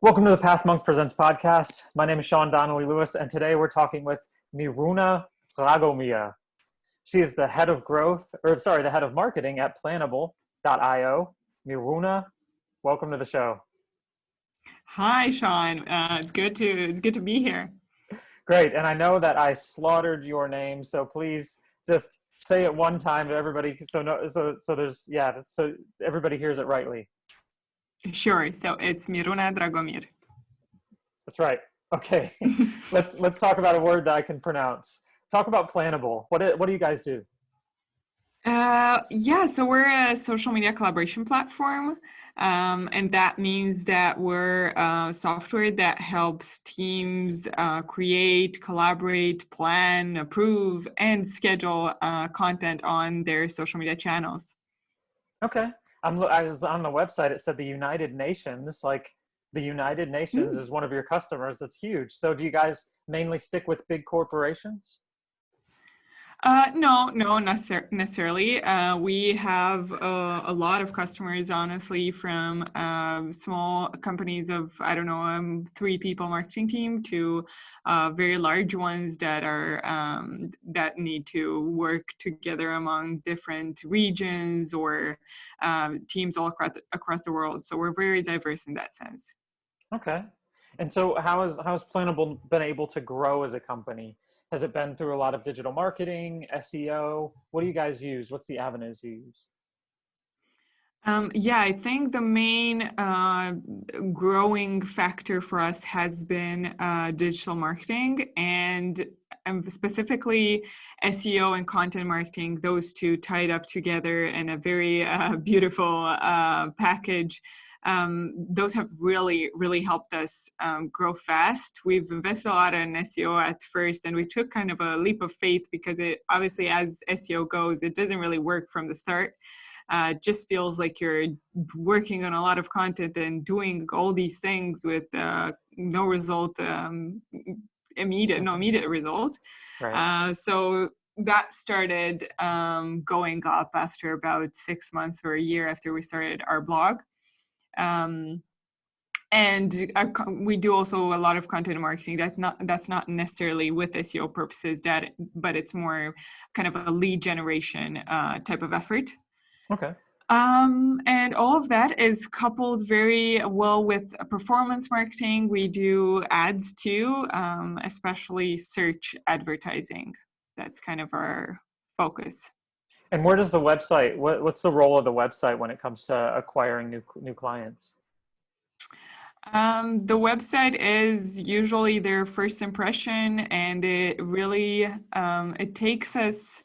Welcome to the Path Monk Presents podcast. My name is Sean Donnelly Lewis, and today we're talking with Miruna Dragomir. She is the head of the head of marketing at Planable.io. Miruna, welcome to the show. Hi, Sean. It's good to be here. Great, and I know that I slaughtered your name, so please just say it one time to everybody, so everybody hears it rightly. Sure. So it's Miruna Dragomir. That's right. Okay, let's talk about a word that I can pronounce. Talk about Planable. What do you guys do? So we're a social media collaboration platform, and that means that we're software that helps teams create, collaborate, plan, approve, and schedule content on their social media channels. Okay. I was on the website. It said the United Nations. Like the United Nations is one of your customers. That's huge. So do you guys mainly stick with big corporations? No, not necessarily. We have a lot of customers, honestly, from small companies of, 3 people marketing team to very large ones that are that need to work together among different regions or teams all across the world. So we're very diverse in that sense. Okay. And so how has Planable been able to grow as a company? Has it been through a lot of digital marketing, SEO? What do you guys use? What's the avenues you use? I think the main growing factor for us has been digital marketing and specifically SEO and content marketing, those two tied up together in a very beautiful package. Those have really, really helped us grow fast. We've invested a lot in SEO at first, and we took kind of a leap of faith because it obviously, as SEO goes, it doesn't really work from the start. It just feels like you're working on a lot of content and doing all these things with no result, immediate result. Right. So that started going up after about 6 months or a year after we started our blog. And we do also a lot of content marketing that's not necessarily with SEO purposes, but it's more kind of a lead generation type of effort. Okay. And all of that is coupled very well with performance marketing. We do ads too, especially search advertising. That's kind of our focus. And where does the website, what's the role of the website when it comes to acquiring new clients? The website is usually their first impression, and it really it takes us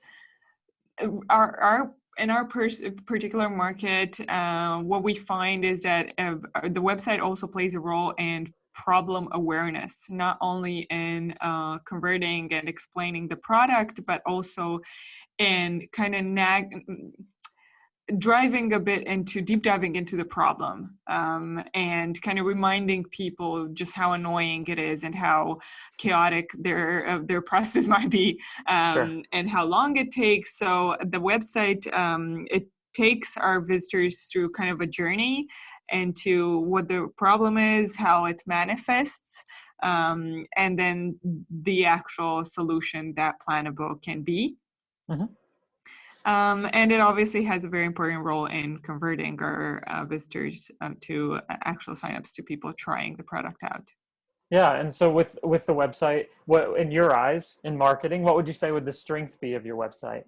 our in our particular market. What we find is that the website also plays a role in problem awareness, not only in converting and explaining the product, but also in kind of deep diving into the problem, and kind of reminding people just how annoying it is and how chaotic their process might be, Sure. and how long it takes. So the website, it takes our visitors through kind of a journey into what the problem is, how it manifests, and then the actual solution that Planable can be. Mm-hmm. And it obviously has a very important role in converting our visitors to actual signups, to people trying the product out. Yeah. And so with the website, what in your eyes in marketing, what would you say would the strength be of your website?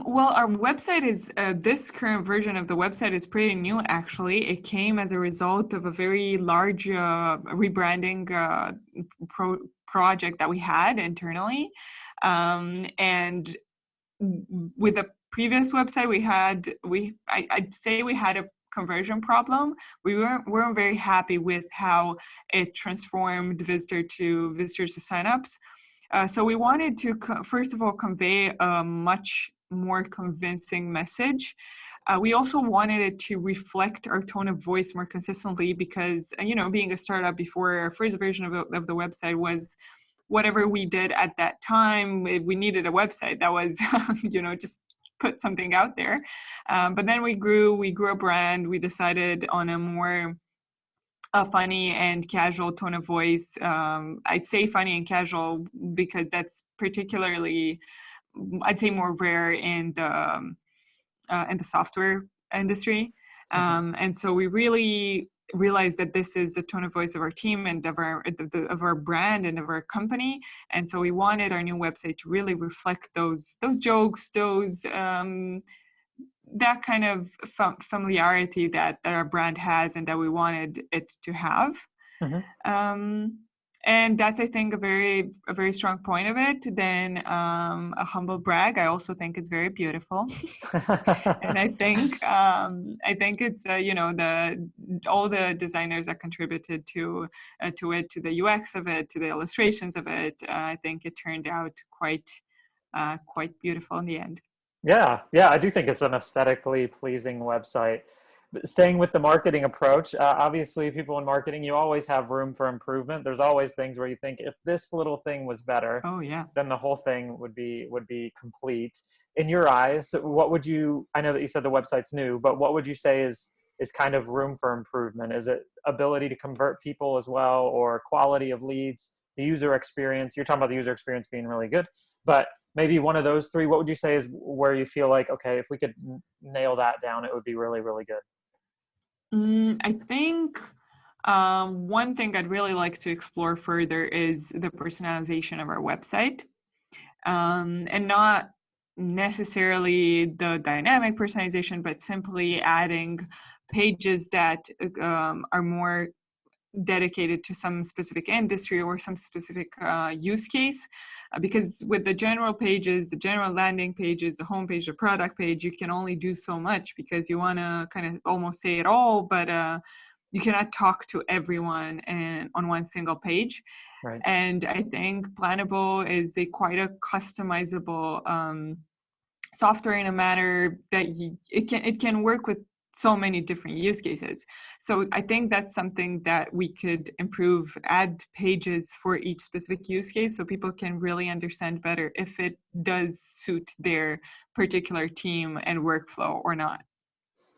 Well, our website is, this current version of the website is pretty new, actually. It came as a result of a very large rebranding project that we had internally. And with the previous website I'd say we had a conversion problem. We weren't very happy with how it transformed visitors to signups. So we wanted to first of all convey a much more convincing message. We also wanted it to reflect our tone of voice more consistently because, being a startup, before our first version of the website was whatever we did at that time. We needed a website that was, just put something out there. But then we grew a brand. We decided on a more funny and casual tone of voice. I'd say funny and casual because that's particularly, I'd say, more rare in the software industry. And so we really realized that this is the tone of voice of our team and of our brand and of our company. And so we wanted our new website to really reflect those jokes, that kind of familiarity that our brand has and that we wanted it to have. And that's, I think, a very strong point of it. Then a humble brag, I also think it's very beautiful. And I think it's all the designers that contributed to it, to the UX of it, to the illustrations of it. I think it turned out quite beautiful in the end. Yeah, I do think it's an aesthetically pleasing website. But staying with the marketing approach, obviously, people in marketing, you always have room for improvement. There's always things where you think if this little thing was better, then the whole thing would be complete. In your eyes, what would you? I know that you said the website's new, but what would you say is kind of room for improvement? Is it ability to convert people as well, or quality of leads, the user experience? You're talking about the user experience being really good, but maybe one of those three, what would you say is where you feel like, okay, if we could nail that down, it would be really, really good? I think one thing I'd really like to explore further is the personalization of our website, and not necessarily the dynamic personalization, but simply adding pages that are more dedicated to some specific industry or some specific use case. Because with the general pages, the general landing pages, the homepage, the product page, you can only do so much because you want to kind of almost say it all, but you cannot talk to everyone on one single page. Right. And I think Planable is quite a customizable software in a manner that it can work with so many different use cases. So I think that's something that we could improve, add pages for each specific use case so people can really understand better if it does suit their particular team and workflow or not.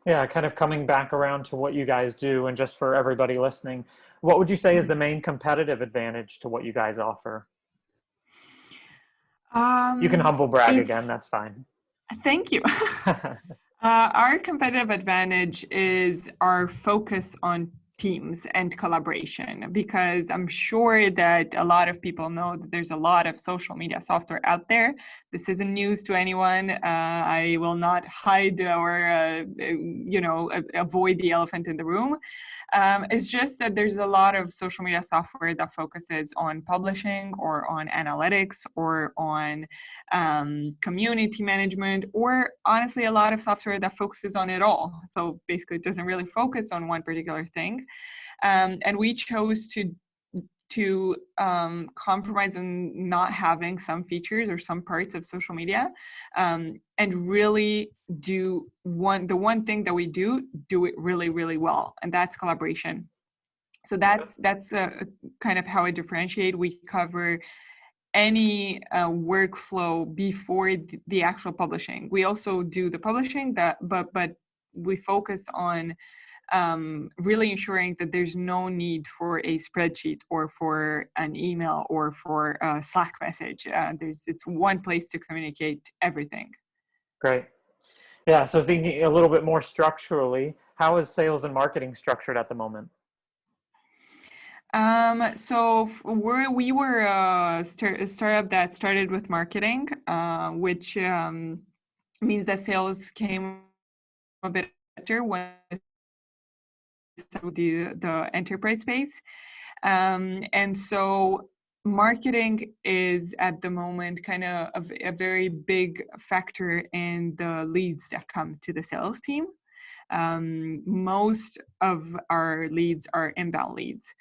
Yeah, kind of coming back around to what you guys do, and just for everybody listening, what would you say is the main competitive advantage to what you guys offer? You can humble brag again, that's fine. Thank you. Our competitive advantage is our focus on teams and collaboration, because I'm sure that a lot of people know that there's a lot of social media software out there. This isn't news to anyone. I will not hide or avoid the elephant in the room. It's just that there's a lot of social media software that focuses on publishing or on analytics or on community management, or honestly a lot of software that focuses on it all. So basically it doesn't really focus on one particular thing. And we chose to compromise on not having some features or some parts of social media, and really do the one thing that we do it really, really well, and that's collaboration. So that's kind of how I differentiate. We cover any workflow before the actual publishing. We also do the publishing, but we focus on really ensuring that there's no need for a spreadsheet or for an email or for a Slack message. It's one place to communicate everything. Great. Yeah, so thinking a little bit more structurally, how is sales and marketing structured at the moment? So we were a startup that started with marketing, which means that sales came a bit later when the enterprise space. And so marketing is at the moment kind of a very big factor in the leads that come to the sales team. Most of our leads are inbound leads.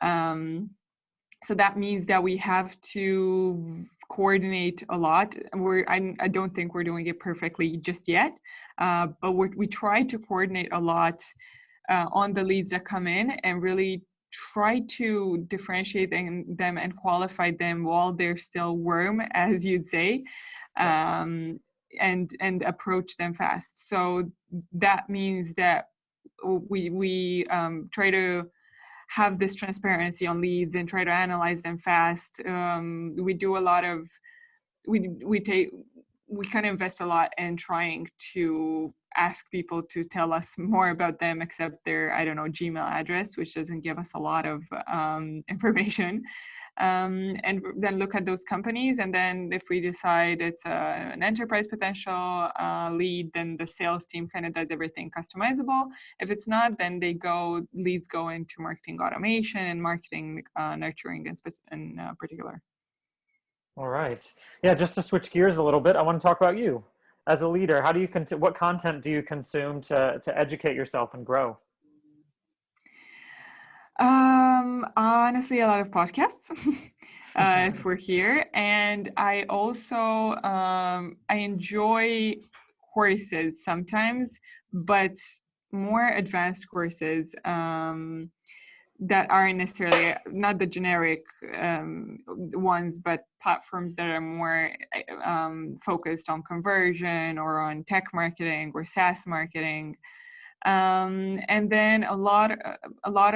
So that means that we have to coordinate a lot. I don't think we're doing it perfectly just yet, but we try to coordinate a lot on the leads that come in and really try to differentiate them and qualify them while they're still warm, as you'd say. and approach them fast. So that means that we try to have this transparency on leads and try to analyze them fast. We do a lot of we kind of invest a lot in trying to ask people to tell us more about them, except their, I don't know, Gmail address, which doesn't give us a lot of information. And then look at those companies. And then if we decide it's an enterprise potential lead, then the sales team kind of does everything customizable. If it's not, then leads go into marketing automation and marketing nurturing in particular. All right. Yeah, just to switch gears a little bit, I want to talk about you. As a leader, how do you what content do you consume to educate yourself and grow? Honestly, a lot of podcasts, if we're here. And I also, I enjoy courses sometimes, but more advanced courses, that aren't necessarily not the generic ones, but platforms that are more focused on conversion or on tech marketing or SaaS marketing. And then a lot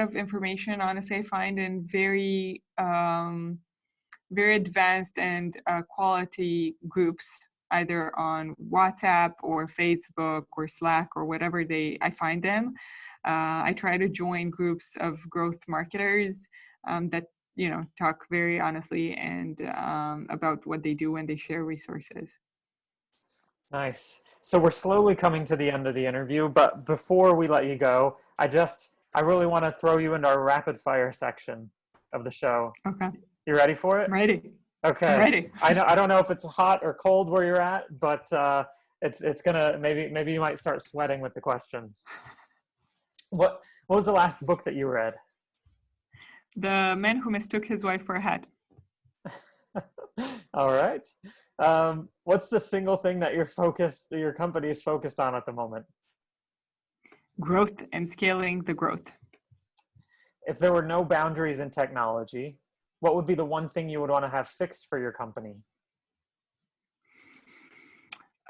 of information, honestly, I find in very advanced and quality groups, either on WhatsApp or Facebook or Slack or whatever I find them. I try to join groups of growth marketers that talk very honestly and about what they do, and they share resources. Nice. So we're slowly coming to the end of the interview, but before we let you go, I really want to throw you into our rapid fire section of the show. Okay. You ready for it? I'm ready. Okay. I'm ready. I don't know if it's hot or cold where you're at, but it's gonna maybe you might start sweating with the questions. What was the last book that you read? The Man Who Mistook His Wife for a Hat. All right. What's the single thing that your company is focused on at the moment? Growth and scaling the growth. If there were no boundaries in technology, what would be the one thing you would want to have fixed for your company?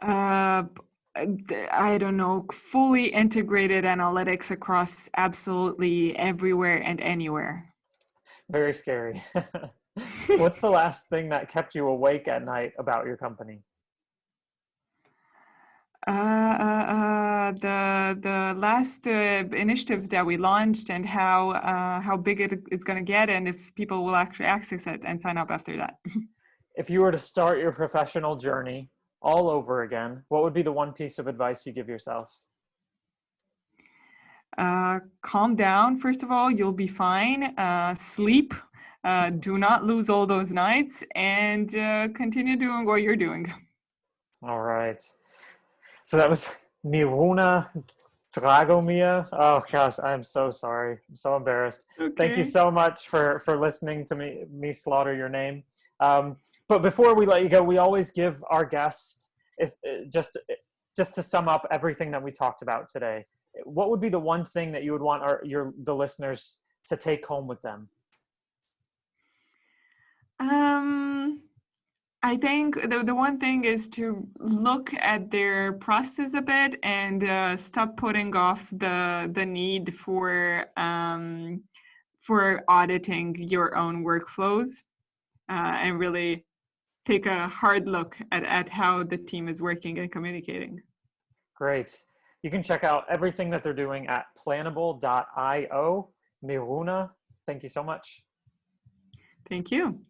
I don't know, fully integrated analytics across absolutely everywhere and anywhere. Very scary. What's the last thing that kept you awake at night about your company? The last initiative that we launched, and how big it's going to get, and if people will actually access it and sign up after that. If you were to start your professional journey all over again, what would be the one piece of advice you give yourself? Calm down, first of all, you'll be fine. Sleep. Do not lose all those nights, and continue doing what you're doing. All right. So that was Miruna Dragomir. Oh gosh, I'm so sorry. I'm so embarrassed. Okay. Thank you so much for listening to me slaughter your name. But before we let you go, we always give our guests, if just to sum up everything that we talked about today, what would be the one thing that you would want the listeners to take home with them? I think the one thing is to look at their process a bit and stop putting off the need for auditing your own workflows, and really take a hard look at how the team is working and communicating. Great. You can check out everything that they're doing at planable.io. Miruna, thank you so much. Thank you.